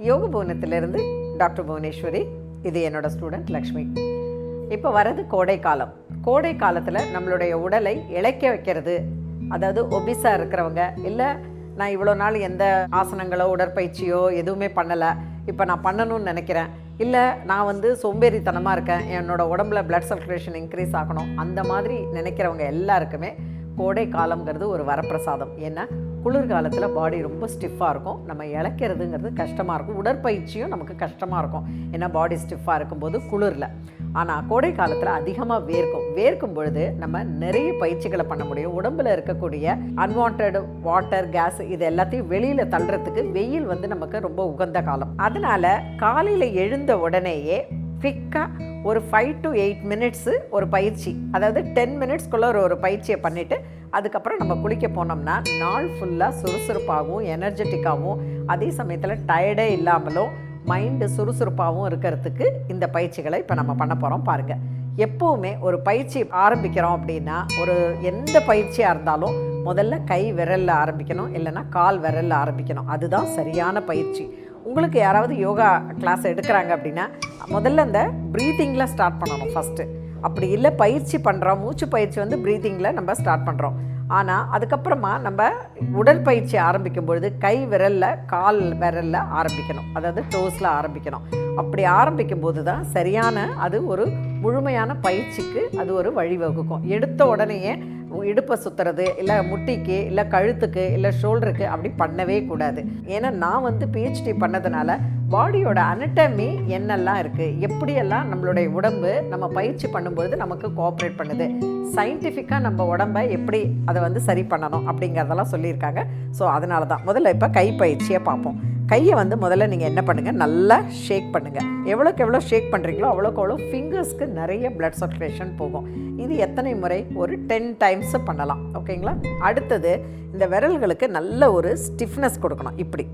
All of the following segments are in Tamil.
யோக புவனத்திலிருந்து டாக்டர் புவனேஸ்வரி. இது என்னோட ஸ்டூடெண்ட் லக்ஷ்மி. இப்போ வரது கோடை காலம். கோடை காலத்தில் நம்மளுடைய உடலை இளைக்க வைக்கிறது, அதாவது ஒபிஸாக இருக்கிறவங்க, இல்லை நான் இவ்வளோ நாள் எந்த ஆசனங்களோ உடற்பயிற்சியோ எதுவுமே பண்ணலை, இப்போ நான் பண்ணணும்னு நினைக்கிறேன், இல்லை நான் சோம்பேறித்தனமாக இருக்கேன், என்னோடய உடம்புல பிளட் சர்க்குலேஷன் இன்க்ரீஸ் ஆகணும், அந்த மாதிரி நினைக்கிறவங்க எல்லாருக்குமே கோடை காலம்ங்கிறது ஒரு வரப்பிரசாதம். ஏன்னா குளிர்காலத்தில் பாடி ரொம்ப ஸ்டிஃபாக இருக்கும், நம்ம இளைக்கிறதுங்கிறது கஷ்டமாக இருக்கும், உடற்பயிற்சியும் நமக்கு கஷ்டமாக இருக்கும், ஏன்னா பாடி ஸ்டிஃபாக இருக்கும்போது குளிரில். ஆனால் கோடை காலத்தில் அதிகமாக வேர்க்கும் பொழுது நம்ம நிறைய பயிற்சிகளை பண்ண முடியும். உடம்பில் இருக்கக்கூடிய அன்வான்ட் வாட்டர், கேஸ் இது எல்லாத்தையும் வெளியில் தள்ளுறதுக்கு வெயில் நமக்கு ரொம்ப உகந்த காலம். அதனால் காலையில் எழுந்த உடனேயே குவிக்காக ஒரு 5 to 8 மினிட்ஸு ஒரு பயிற்சி, அதாவது 10 மினிட்ஸ்க்குள்ளே ஒரு பயிற்சியை பண்ணிவிட்டு அதுக்கப்புறம் நம்ம குளிக்க போனோம்னா நாள் ஃபுல்லாக சுறுசுறுப்பாகவும் எனர்ஜெட்டிக்காகவும் அதே சமயத்தில் டயர்டே இல்லாமலும் மைண்டு சுறுசுறுப்பாகவும் இருக்கிறதுக்கு இந்த பயிற்சிகளை இப்போ நம்ம பண்ண போகிறோம். பாருங்கள், எப்போவுமே ஒரு பயிற்சி ஆரம்பிக்கிறோம் அப்படின்னா, எந்த பயிற்சியாக இருந்தாலும் முதல்ல கை விரலில் ஆரம்பிக்கணும், இல்லைன்னா கால் விரலில் ஆரம்பிக்கணும். அதுதான் சரியான பயிற்சி. உங்களுக்கு யாராவது யோகா கிளாஸ் எடுக்கிறாங்க அப்படின்னா முதல்ல அந்த ப்ரீத்திங்கில் ஸ்டார்ட் பண்ணணும் ஃபஸ்ட்டு. அப்படி இல்லை மூச்சு பயிற்சி ப்ரீத்திங்கில் நம்ம ஸ்டார்ட் பண்ணுறோம். ஆனால் அதுக்கப்புறமா நம்ம உடற்பயிற்சி ஆரம்பிக்கும் பொழுது கை விரலில் கால் விரலில் ஆரம்பிக்கணும், அதாவது டோஸில் ஆரம்பிக்கணும். அப்படி ஆரம்பிக்கும் போது தான் சரியான அது ஒரு முழுமையான பயிற்சிக்கு அது ஒரு வழிவகுக்கும். எடுத்த உடனேயே இடுப்பை சுற்றுறது, இல்லை முட்டிக்கு, இல்லை கழுத்துக்கு, இல்லை ஷோல்டருக்கு அப்படி பண்ணவே கூடாது. ஏன்னா நான் பிஹெச்டி பண்ணதுனால பாடியோட அனட்டமி என்னெல்லாம் இருக்குது, எப்படியெல்லாம் நம்மளுடைய உடம்பு நம்ம பயிற்சி பண்ணும்பொழுது நமக்கு கோஆப்ரேட் பண்ணுது, சயின்டிஃபிக்காக நம்ம உடம்பை எப்படி அதை சரி பண்ணணும் அப்படிங்கிறதெல்லாம் சொல்லியிருக்காங்க. ஸோ அதனால தான் முதல்ல இப்போ கை பயிற்சியை பார்ப்போம். கையை முதல்ல நீங்கள் என்ன பண்ணுங்கள், நல்லா ஷேக் பண்ணுங்கள். எவ்வளோக்கு எவ்வளோ ஷேக் பண்ணுறீங்களோ அவ்வளோக்கு அவ்வளோ ஃபிங்கர்ஸ்க்கு நிறைய பிளட் சர்க்குலேஷன் போகும். இது எத்தனை முறை? ஒரு 10 டைம்ஸ் பண்ணலாம். ஓகேங்களா? அடுத்தது இந்த விரல்களுக்கு நல்ல ஒரு ஸ்டிஃப்னஸ் கொடுக்கணும். இப்படி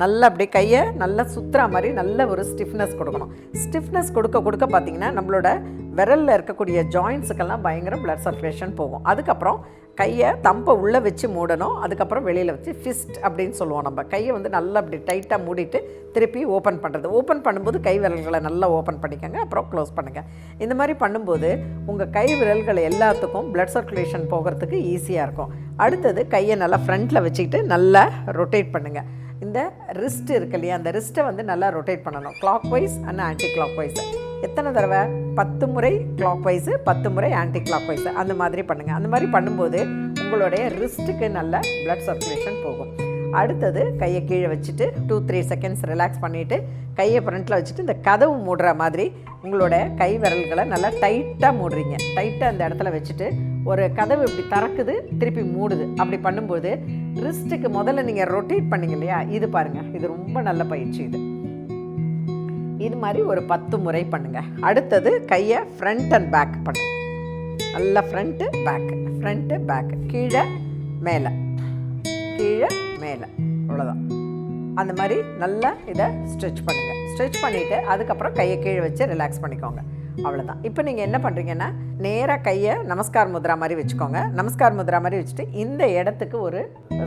நல்லா அப்படி கையை நல்லா சுற்றுற மாதிரி நல்ல ஒரு ஸ்டிஃப்னஸ் கொடுக்கணும். ஸ்டிஃப்னஸ் கொடுக்க பார்த்திங்கன்னா நம்மளோட விரலில் இருக்கக்கூடிய ஜாயின்ஸுக்கெல்லாம் பயங்கர பிளட் சர்க்குலேஷன் போகும். அதுக்கப்புறம் கையை தம்பை உள்ளே வச்சு மூடணும், அதுக்கப்புறம் வெளியில் வச்சு ஃபிஸ்ட் அப்படின்னு சொல்லுவோம். நம்ம கையை நல்லா அப்படி டைட்டாக மூடிட்டு திருப்பி ஓப்பன் பண்ணுறது. ஓப்பன் பண்ணும்போது கை விரல்களை நல்லா ஓப்பன் பண்ணிக்கோங்க, அப்புறம் க்ளோஸ் பண்ணுங்கள். இந்த மாதிரி பண்ணும்போது உங்கள் கை விரல்கள் எல்லாத்துக்கும் பிளட் சர்க்குலேஷன் போகிறதுக்கு ஈஸியாக இருக்கும். அடுத்தது கையை நல்லா ஃப்ரண்ட்டில் வச்சுக்கிட்டு நல்லா ரொட்டேட் பண்ணுங்கள். இந்த ரிஸ்ட் இருக்கு இல்லையா, அந்த ரிஸ்ட்டை நல்லா ரொட்டேட் பண்ணணும், clockwise and anticlockwise. எத்தனை தடவை? 10 முறை கிளாக் வைஸு, 10 முறை ஆன்டி கிளாக் வைஸு, அந்த மாதிரி பண்ணுங்கள். அந்த மாதிரி பண்ணும்போது உங்களுடைய ரிஸ்ட்டுக்கு நல்ல பிளட் சர்க்குலேஷன் போகும். அடுத்தது கையை கீழே வச்சுட்டு 2-3 செகண்ட்ஸ் ரிலாக்ஸ் பண்ணிவிட்டு கையை ஃப்ரண்ட்டில் வச்சுட்டு இந்த கதவு மூடுற மாதிரி உங்களோட கை விரல்களை நல்லா டைட்டாக மூடுறீங்க. டைட்டாக அந்த இடத்துல வச்சுட்டு ஒரு கதவு இப்படி திறக்குது திருப்பி மூடுது, அப்படி பண்ணும்போது ரிஸ்ட்டுக்கு முதல்ல நீங்கள் ரொட்டேட் பண்ணிங்க இல்லையா, இது பாருங்கள், இது ரொம்ப நல்ல பயிற்சி. இது மாதிரி ஒரு 10 முறை பண்ணுங்கள். அடுத்தது கையை ஃப்ரண்ட் அண்ட் பேக் பண்ணுங்கள். நல்லா ஃப்ரண்ட்டு பேக்கு, கீழே மேலே, கீழே மேலே, அவ்வளோதான். அந்த மாதிரி நல்லா இதை ஸ்ட்ரெச் பண்ணுங்கள். ஸ்ட்ரெச் பண்ணிவிட்டு அதுக்கப்புறம் கையை கீழே வச்சு ரிலாக்ஸ் பண்ணிக்கோங்க. அவ்வளோதான். இப்போ நீங்கள் என்ன பண்ணுறீங்கன்னா நேராக கையை நமஸ்கார் முத்ரா மாதிரி வச்சுக்கோங்க. நமஸ்கார் முத்ரா மாதிரி வச்சுட்டு இந்த இடத்துக்கு ஒரு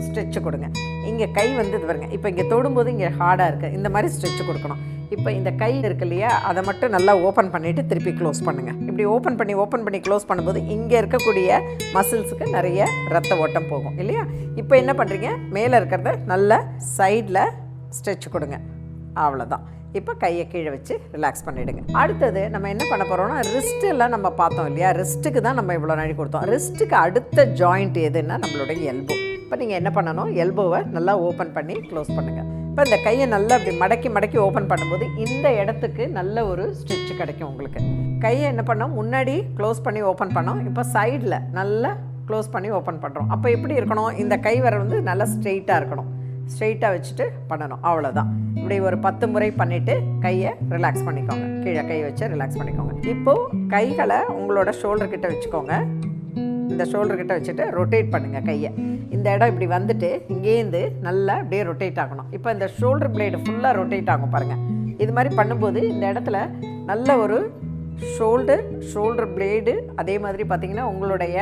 ஸ்ட்ரெச்சு கொடுங்க. இங்கே கை இது வருங்க, இப்போ இங்கே தொடும்போது இங்கே ஹார்டாக இருக்குது, இந்த மாதிரி ஸ்ட்ரெச்சு கொடுக்கணும். இப்போ இந்த கை இருக்கு இல்லையா, அதை மட்டும் நல்லா ஓப்பன் பண்ணிவிட்டு திருப்பி க்ளோஸ் பண்ணுங்கள். இப்படி ஓப்பன் பண்ணி க்ளோஸ் பண்ணும்போது இங்கே இருக்கக்கூடிய மசில்ஸுக்கு நிறைய ரத்த ஓட்டம் போகும் இல்லையா. இப்போ என்ன பண்ணுறீங்க, மேலே இருக்கிறத நல்லா சைடில் ஸ்ட்ரெச் கொடுங்க. அவ்வளோதான். இப்போ கையை கீழே வச்சு ரிலாக்ஸ் பண்ணிவிடுங்க. அடுத்தது நம்ம என்ன பண்ண போகிறோம்னா, ரிஸ்ட்டெல்லாம் நம்ம பார்த்தோம் இல்லையா, ரிஸ்ட்டுக்கு தான் நம்ம இவ்வளோ நாளைக்கு கொடுத்தோம். ரிஸ்ட்டுக்கு அடுத்த ஜாயிண்ட் எதுன்னா நம்மளுடைய எல்போ. இப்போ நீங்கள் என்ன பண்ணணும், எல்போவை நல்லா ஓப்பன் பண்ணி க்ளோஸ் பண்ணுங்கள். இப்போ இந்த கையை நல்லா அப்படி மடக்கி ஓப்பன் பண்ணும்போது இந்த இடத்துக்கு நல்ல ஒரு ஸ்ட்ரெச் கிடைக்கும் உங்களுக்கு. கையை என்ன பண்ணோம், முன்னாடி க்ளோஸ் பண்ணி ஓப்பன் பண்ணோம், இப்போ சைடில் நல்லா க்ளோஸ் பண்ணி ஓப்பன் பண்ணுறோம். அப்போ எப்படி இருக்கணும், இந்த கை விரல் நல்லா ஸ்ட்ரெயிட்டாக இருக்கணும், ஸ்ட்ரெயிட்டாக வச்சுட்டு பண்ணணும். அவ்வளோதான். இப்படி ஒரு 10 முறை பண்ணிவிட்டு கையை ரிலாக்ஸ் பண்ணிக்கோங்க. கீழே கை வச்சு ரிலாக்ஸ் பண்ணிக்கோங்க. இப்போது கைகளை உங்களோட ஷோல்டர்கிட்ட வச்சுக்கோங்க. இந்த ஷோல்டர்கிட்ட வச்சுட்டு ரொட்டேட் பண்ணுங்கள் கையை. இந்த இடம் இப்படி வந்துட்டு இங்கேருந்து நல்லா அப்படியே ரொட்டேட் ஆகணும். இப்போ இந்த ஷோல்டர் பிளேடு ஃபுல்லாக ரொட்டேட் ஆகும் பாருங்கள். இது மாதிரி பண்ணும்போது இந்த இடத்துல நல்ல ஒரு ஷோல்டர் பிளேடு, அதே மாதிரி பார்த்திங்கன்னா உங்களுடைய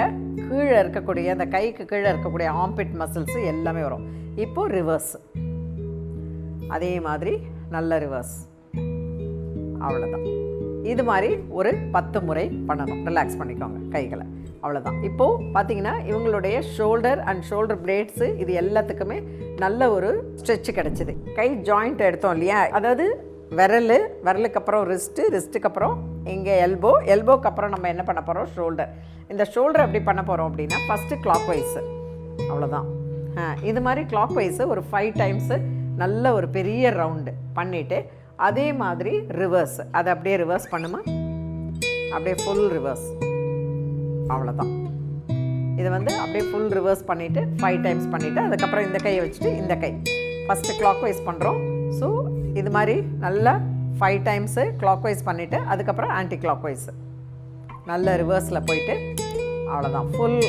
கீழே இருக்கக்கூடிய அந்த கைக்கு கீழே இருக்கக்கூடிய ஆம்பிட் மசில்ஸு எல்லாமே வரும். இப்போது ரிவர்ஸ் அதே மாதிரி நல்ல ரிவர்ஸ். அவ்வளோதான். இது மாதிரி ஒரு 10 முறை பண்ணணும். ரிலாக்ஸ் பண்ணிக்கோங்க கைகளை. அவ்வளோதான். இப்போது பார்த்தீங்கன்னா இவங்களுடைய ஷோல்டர் அண்ட் ஷோல்டர் பிளேட்ஸு இது எல்லாத்துக்குமே நல்ல ஒரு ஸ்ட்ரெச் கிடச்சிது. கை ஜாயிண்ட் எடுத்தோம் இல்லையா, அதாவது விரலுக்கு அப்புறம் ரிஸ்ட்டுக்கு அப்புறம் இங்கே எல்போக்கு அப்புறம் நம்ம என்ன பண்ண போகிறோம், ஷோல்டர். இந்த ஷோல்டர் எப்படி பண்ண போகிறோம் அப்படின்னா ஃபஸ்ட்டு கிளாக் வைஸு. அவ்வளோதான். இது மாதிரி கிளாக் வைஸு ஒரு 5 டைம்ஸு நல்ல ஒரு பெரிய ரவுண்டு பண்ணிவிட்டு அதே மாதிரி ரிவர்ஸ், அதை அப்படியே ரிவர்ஸ் பண்ணுமா, அப்படியே ஃபுல் ரிவர்ஸ். அவ்வளோதான். இதை அப்படியே ஃபுல் ரிவர்ஸ் பண்ணிவிட்டு 5 டைம்ஸ் பண்ணிவிட்டு அதுக்கப்புறம் இந்த கையை வச்சுட்டு இந்த கை ஃபஸ்ட்டு கிளாக் வைஸ் பண்ணுறோம். ஸோ இது மாதிரி நல்லா 5 டைம்ஸு கிளாக் வைஸ் பண்ணிவிட்டு அதுக்கப்புறம் ஆன்டி கிளாக் வைஸு நல்ல ரிவர்ஸில் போயிட்டு அவ்வளோதான் ஃபுல்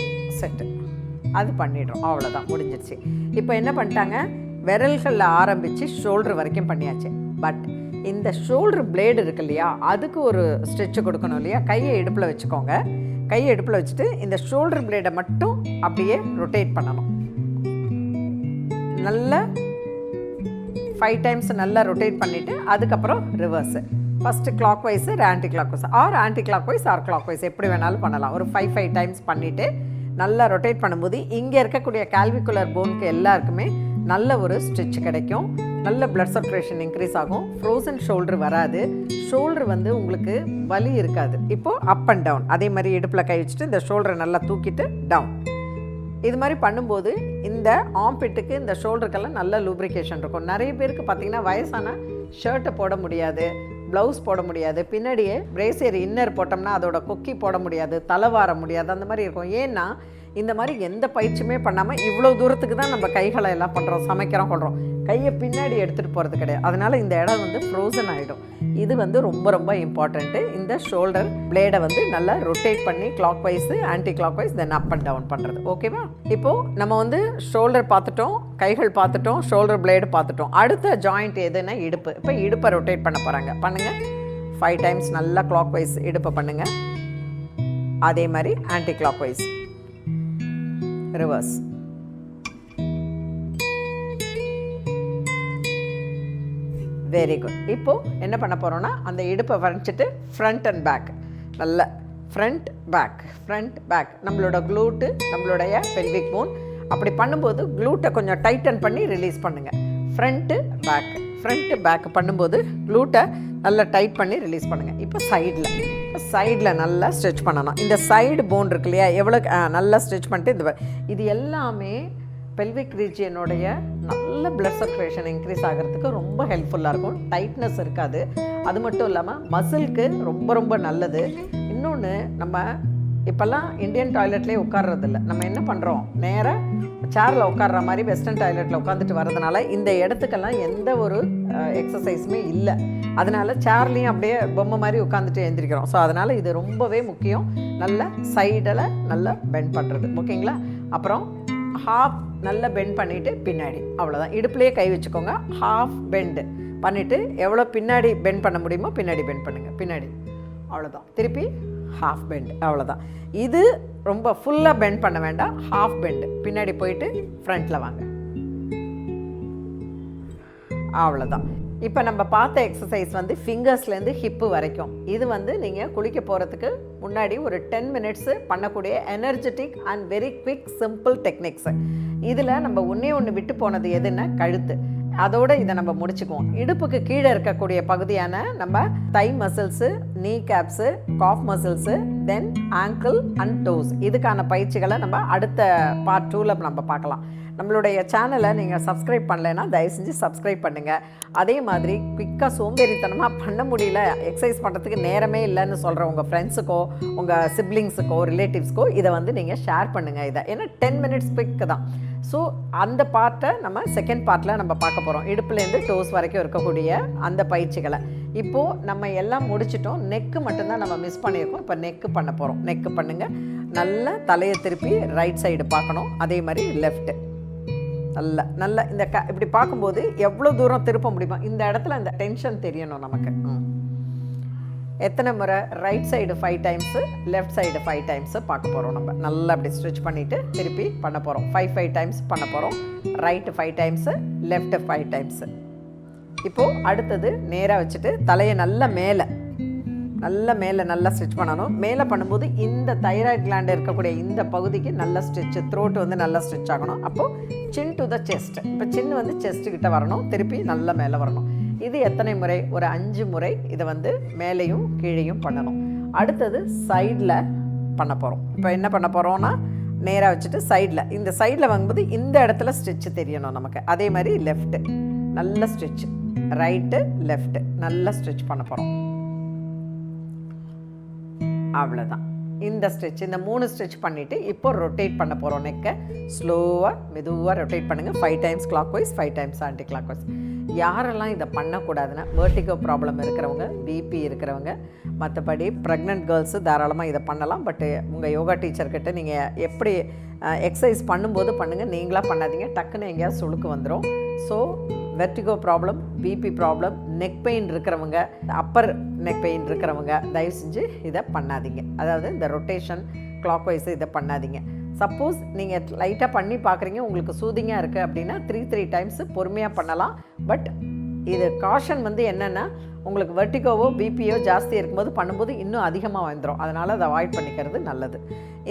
செட்டு அது பண்ணிடுறோம். அவ்வளோதான், முடிஞ்சிடுச்சு. இப்போ என்ன பண்ணிட்டாங்க, விரல்களில் ஆரம்பித்து ஷோல்டர் வரைக்கும் பண்ணியாச்சு. பட் இந்த ஷோல்டர் பிளேடு இருக்கு இல்லையா, அதுக்கு ஒரு ஸ்ட்ரெச்சு கொடுக்கணும் இல்லையா. கையை இடுப்பில் வச்சுக்கோங்க. கையை இடுப்பில் வச்சுட்டு இந்த ஷோல்டர் பிளேடை மட்டும் அப்படியே ரொட்டேட் பண்ணணும். நல்லா 5 டைம்ஸ் நல்லா ரொட்டேட் பண்ணிவிட்டு அதுக்கப்புறம் reverse. First clockwise anticlockwise anticlockwise clockwise எப்படி வேணாலும் பண்ணலாம். ஒரு 5 டைம்ஸ் பண்ணிவிட்டு நல்லா ரொட்டேட் பண்ணும்போது இங்கே இருக்கக்கூடிய கால்விகுலர் போனுக்கு எல்லாருக்குமே நல்ல ஒரு ஸ்ட்ரெச் கிடைக்கும். நல்ல பிளட் சர்க்குலேஷன் இன்க்ரீஸ் ஆகும். ஃப்ரோசன் ஷோல்டர் வராது. ஷோல்டர் உங்களுக்கு வலி இருக்காது. இப்போது அப் அண்ட் டவுன் அதே மாதிரி இடுப்பில் கை வச்சுட்டு இந்த ஷோல்டரை நல்லா தூக்கிட்டு டவுன். இது மாதிரி பண்ணும்போது இந்த ஆம்பிட்டுக்கு இந்த ஷோல்டருக்கெல்லாம் நல்ல லூப்ரிகேஷன் இருக்கும். நிறைய பேருக்கு பார்த்திங்கன்னா வயசான ஷர்ட்டை போட முடியாது, ப்ளவுஸ் போட முடியாது, பின்னாடியே பிரேசியர் இன்னர் போட்டோம்னா அதோட கொக்கி போட முடியாது, தலை வார முடியாது, அந்த மாதிரி இருக்கும். ஏன்னா இந்த மாதிரி எந்த பயிற்சியுமே பண்ணாமல் இவ்வளோ தூரத்துக்கு தான் நம்ம கைகளை எல்லாம் பண்ணுறோம், சமைக்கிறோம், கொள்கிறோம். கையை பின்னாடி எடுத்துகிட்டு போகிறது கிடையாது. அதனால் இந்த இடம் ஃப்ரோசன் ஆகிடும். இது ரொம்ப ரொம்ப இம்பார்ட்டண்ட்டு. இந்த ஷோல்டர் பிளேடை நல்லா ரொட்டேட் பண்ணி clockwise anticlockwise then up and down பண்ணுறது. ஓகேவா? இப்போது நம்ம ஷோல்டர் பார்த்துட்டோம், கைகள் பார்த்துட்டோம், ஷோல்டர் பிளேடு பார்த்துட்டோம். அடுத்த ஜாயிண்ட் எதுன்னா இடுப்பு. இப்போ இடுப்பை ரொட்டேட் பண்ண போகிறாங்க. பண்ணுங்கள். 5 டைம்ஸ் நல்லா கிளாக் வைஸ் இடுப்பை பண்ணுங்கள். அதே மாதிரி anticlockwise reverse. Very good. இப்போது என்ன பண்ண போகிறோன்னா அந்த இடுப்பை வரைச்சிட்டு ஃப்ரண்ட் அண்ட் பேக், நல்ல ஃப்ரண்ட் பேக் நம்மளோட க்ளூட்டு, நம்மளுடைய பெல்விக் போன். அப்படி பண்ணும்போது க்ளூட்டை கொஞ்சம் டைட்டன் பண்ணி ரிலீஸ் பண்ணுங்கள். ஃப்ரண்ட்டு பேக் பண்ணும்போது க்ளூட்டை நல்லா டைட் பண்ணி ரிலீஸ் பண்ணுங்கள். இப்போ சைடில் நல்லா ஸ்ட்ரெச் பண்ணணும். இந்த சைடு போன் இருக்கு இல்லையா, எவ்வளோ நல்லா ஸ்ட்ரெச் பண்ணிட்டு இது எல்லாமே பெல்விக் ரீஜியனுடைய நல்ல பிளட் சர்க்குலேஷன் இன்க்ரீஸ் ஆகிறதுக்கு ரொம்ப ஹெல்ப்ஃபுல்லாக இருக்கும். டைட்னஸ் இருக்காது. அது மட்டும் இல்லாமல் மசிலுக்கு ரொம்ப ரொம்ப நல்லது. இன்னொன்று, நம்ம இப்போல்லாம் இந்தியன் டாய்லெட்லேயே உட்கார்றதில்ல. நம்ம என்ன பண்ணுறோம், நேராக சேரில் உட்கார்ற மாதிரி வெஸ்டர்ன் டாய்லெட்டில் உட்காந்துட்டு வரதுனால இந்த இடத்துக்கெல்லாம் எந்த ஒரு எக்ஸசைஸுமே இல்லை. அதனால் சேர்லேயும் அப்படியே பொம்மை மாதிரி உட்காந்துட்டு எழுந்திரிக்கிறோம். ஸோ அதனால் இது ரொம்பவே முக்கியம். நல்லா சைடில் நல்லா பெண்ட் பண்ணுறது. ஓகேங்களா? அப்புறம் ஹாஃப் நல்லா பெண்ட் பண்ணிவிட்டு பின்னாடி, அவ்வளோதான். இடுப்புலேயே கை வச்சுக்கோங்க. ஹாஃப் பெண்டு பண்ணிவிட்டு எவ்வளோ பின்னாடி பெண்ட் பண்ண முடியுமோ பின்னாடி பெண்ட் பண்ணுங்கள். பின்னாடி, அவ்வளோதான். திருப்பி ஹாஃப் பெண்டு, அவ்வளோதான். இது ரொம்ப ஃபுல்லாக பெண்ட் பண்ண வேண்டாம். ஹாஃப் பெண்டு பின்னாடி போயிட்டு ஃப்ரண்ட்டில் வாங்க. அவ்வளோதான். இப்போ நம்ம பார்த்த எக்ஸசைஸ் ஃபிங்கர்ஸ்லேருந்து ஹிப்பு வரைக்கும். இது நீங்கள் குளிக்க போகிறதுக்கு முன்னாடி ஒரு 10 மினிட்ஸு பண்ணக்கூடிய energetic and very quick simple techniques. இதில் நம்ம ஒன்று விட்டு போனது எதுன்னா கழுத்து. அதோடு இதை நம்ம முடிச்சுக்குவோம். இடுப்புக்கு கீழே இருக்கக்கூடிய பகுதியான நம்ம thigh muscles, knee caps, calf muscles, then ankle and toes, இதுக்கான பயிற்சிகளை நம்ம அடுத்த பார்ட் 2ல் நம்ம பார்க்கலாம். நம்மளுடைய சேனலை நீங்கள் சப்ஸ்கிரைப் பண்ணலைன்னா தயவு செஞ்சு சப்ஸ்கிரைப் பண்ணுங்கள். அதே மாதிரி குயிக்காக சோம்பேறித்தனமாக பண்ண முடியல, எக்ஸசைஸ் பண்ணுறதுக்கு நேரமே இல்லைன்னு சொல்கிற உங்கள் ஃப்ரெண்ட்ஸுக்கோ உங்கள் சிப்ளிங்ஸுக்கோ ரிலேட்டிவ்ஸ்க்கோ இதை நீங்கள் ஷேர் பண்ணுங்கள். இதை ஏன்னா 10 மினிட்ஸ் குவிக்கு தான். ஸோ அந்த பார்ட்டை நம்ம செகண்ட் பார்ட்டில் நம்ம பார்க்க போகிறோம். இடுப்புலேருந்து டோஸ் வரைக்கும் இருக்கக்கூடிய அந்த பயிற்சிகளை. இப்போது நம்ம எல்லாம் முடிச்சிட்டோம். நெக்கு மட்டும்தான் நம்ம மிஸ் பண்ணியிருக்கோம். இப்போ நெக்கு பண்ண போகிறோம். நெக்கு பண்ணுங்கள். நல்லா தலையை திருப்பி ரைட் சைடு பார்க்கணும். அதே மாதிரி லெஃப்ட்டு நல்லா இந்த இப்படி பார்க்கும்போது எவ்வளோ தூரம் திருப்ப முடியுமா, இந்த இடத்துல இந்த டென்ஷன் தெரியணும் நமக்கு. எத்தனை முறை right side 5 times, left side 5 times பார்க்க போகிறோம். நம்ம நல்லா அப்படி ஸ்ட்ரெச் பண்ணிவிட்டு திருப்பி பண்ண போகிறோம். 5 டைம்ஸ் பண்ண போகிறோம். Right 5 times, left 5 times. இப்போது அடுத்தது நேராக வச்சுட்டு தலையை நல்லா மேலே நல்லா ஸ்ட்ரெச் பண்ணணும். மேலே பண்ணும்போது இந்த தைராய்டு கிளாண்ட் இருக்கக்கூடிய இந்த பகுதிக்கு நல்ல ஸ்ட்ரெச், த்ரோட் வந்து நல்லா ஸ்ட்ரெச் ஆகணும். அப்போது சின் டு த செஸ்ட், இப்போ சின் வந்து செஸ்ட்டுக்கிட்ட வரணும், திருப்பி நல்லா மேலே வரணும். இது எத்தனை முறை? ஒரு 5 முறை இதை வந்து மேலேயும் கீழேயும் பண்ணணும். அடுத்தது சைடில் பண்ண போகிறோம். இப்போ என்ன பண்ண போகிறோன்னா நேராக வச்சுட்டு சைடில், இந்த சைடில் வாங்கும்போது இந்த இடத்துல ஸ்ட்ரெச்சு தெரியணும் நமக்கு. அதே மாதிரி லெஃப்ட்டு நல்ல ஸ்ட்ரெச், ரைட்டு லெஃப்ட்டு நல்லா ஸ்ட்ரெச் பண்ண போகிறோம். அவ்வளோதான். இந்த ஸ்ட்ரெச், இந்த 3 ஸ்ட்ரெச் பண்ணிவிட்டு இப்போ ரொட்டேட் பண்ண போகிறோம். நெக்கை ஸ்லோவாக மெதுவாக ரொட்டேட் பண்ணுங்கள். 5 times clockwise, 5 times anticlockwise. யாரெல்லாம் இதை பண்ணக்கூடாதுன்னா வெர்டிகோ ப்ராப்ளம் இருக்கிறவங்க, பிபி இருக்கிறவங்க, மற்றபடி ப்ரெக்னென்ட் கேர்ள்ஸு தாராளமாக இதை பண்ணலாம். பட்டு உங்கள் யோகா டீச்சர்கிட்ட நீங்கள் எப்படி எக்ஸசைஸ் பண்ணும்போது பண்ணுங்கள், நீங்களாக பண்ணாதீங்க, டக்குன்னு எங்கேயாவது சுளுக்கு வந்துடும். So vertigo problem, BP problem, neck pain இருக்கிறவங்க, அப்பர் நெக் பெயின் இருக்கிறவங்க தயவு செஞ்சு இதை பண்ணாதீங்க. அதாவது இந்த ரொட்டேஷன் கிளாக் வைஸ் இதை பண்ணாதீங்க. சப்போஸ் நீங்கள் லைட்டாக பண்ணி பார்க்குறீங்க, உங்களுக்கு சூதிங்காக இருக்குது அப்படின்னா 3 டைம்ஸு பொறுமையாக பண்ணலாம். பட் இது காஷன் வந்து என்னென்னா, உங்களுக்கு வெர்டிகோவோ பிபியோ ஜாஸ்தி இருக்கும்போது பண்ணும்போது இன்னும் அதிகமாக வந்துடும். அதனால் அதை அவாய்ட் பண்ணிக்கிறது நல்லது.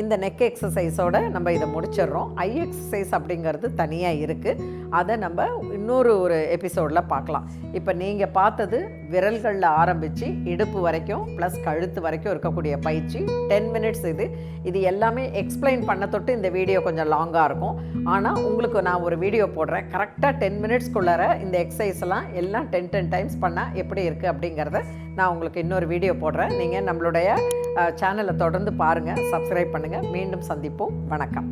இந்த நெக் எக்ஸசைஸோடு நம்ம இதை முடிச்சிடுறோம். ஐ எக்ஸசைஸ் அப்படிங்கிறது தனியாக இருக்குது, அதை நம்ம இன்னொரு எபிசோடில் பார்க்கலாம். இப்போ நீங்கள் பார்த்தது விரல்களில் ஆரம்பித்து இடுப்பு வரைக்கும் ப்ளஸ் கழுத்து வரைக்கும் இருக்கக்கூடிய பயிற்சி 10 மினிட்ஸ். இது எல்லாமே எக்ஸ்பிளைன் பண்ண தொட்டு இந்த வீடியோ கொஞ்சம் லாங்காக இருக்கும். ஆனால் உங்களுக்கு நான் ஒரு வீடியோ போடுறேன், கரெக்டாக 10 மினிட்ஸ்க்குள்ளார இந்த எக்ஸசைஸ்லாம் எல்லாம் 10 டைம்ஸ் பண்ணால் எப்படி இருக்குது அப்படிங்கிறத நான் உங்களுக்கு இன்னொரு வீடியோ போடுறேன். நீங்கள் நம்மளுடைய சேனலை தொடர்ந்து பாருங்கள், சப்ஸ்கிரைப் பண்ணுங்கள். மீண்டும் சந்திப்போம். வணக்கம்.